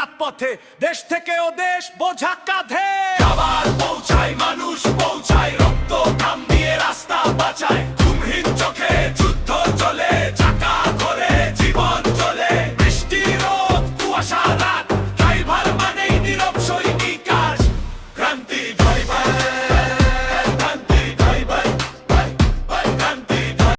রাজপথে, দেশ থেকে ও দেশ বোঝা কাঁধে। খাবার পৌঁছায়, মানুষ পৌঁছায়, রক্ত ঘাম দিয়ে রাস্তা বাঁচায়।